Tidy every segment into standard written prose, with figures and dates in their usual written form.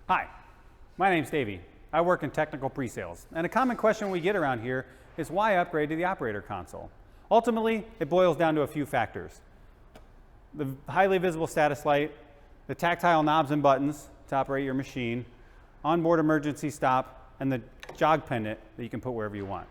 Hi, my name's Davey. I work in technical pre-sales, and a common question we get around here is why upgrade to the operator console? Ultimately, it boils down to a few factors. The highly visible status light, the tactile knobs and buttons to operate your machine, onboard emergency stop, and the jog pendant that you can put wherever you want.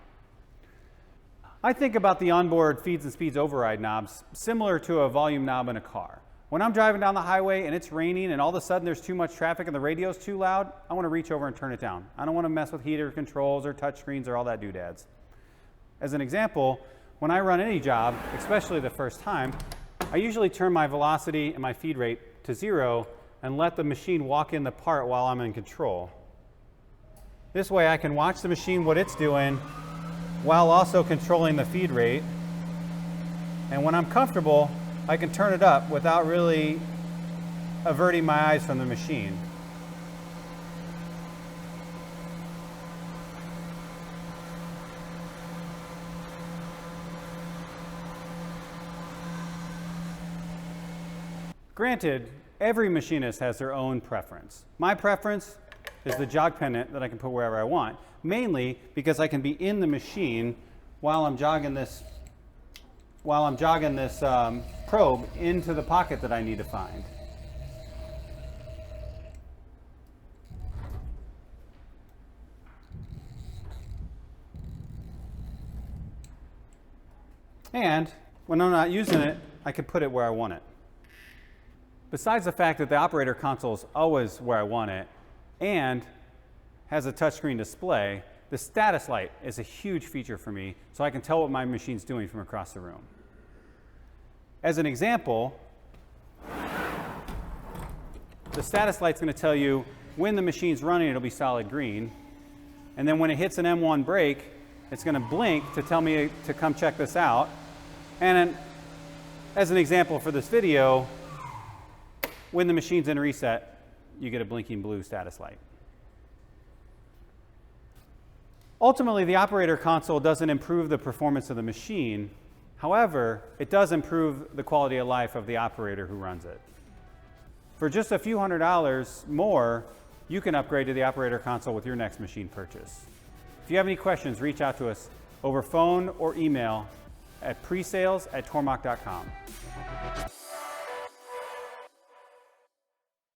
I think about the onboard feeds and speeds override knobs similar to a volume knob in a car. When I'm driving down the highway and it's raining and all of a sudden there's too much traffic and the radio's too loud, I want to reach over and turn it down. I don't want to mess with heater controls or touch screens or all that doodads. As an example, when I run any job, especially the first time, I usually turn my velocity and my feed rate to 0 and let the machine walk in the part while I'm in control. This way I can watch the machine what it's doing while also controlling the feed rate. And when I'm comfortable, I can turn it up without really averting my eyes from the machine. Granted, every machinist has their own preference. My preference is the jog pendant that I can put wherever I want, mainly because I can be in the machine while I'm jogging this probe into the pocket that I need to find. And when I'm not using it, I can put it where I want it. Besides the fact that the operator console is always where I want it and has a touchscreen display, the status light is a huge feature for me, so I can tell what my machine's doing from across the room. As an example, the status light's going to tell you when the machine's running, it'll be solid green. And then when it hits an M1 brake, it's going to blink to tell me to come check this out. And as an example for this video, when the machine's in reset, you get a blinking blue status light. Ultimately, the operator console doesn't improve the performance of the machine. However, it does improve the quality of life of the operator who runs it. For just a few $100s more, you can upgrade to the operator console with your next machine purchase. If you have any questions, reach out to us over phone or email at presales@tormach.com.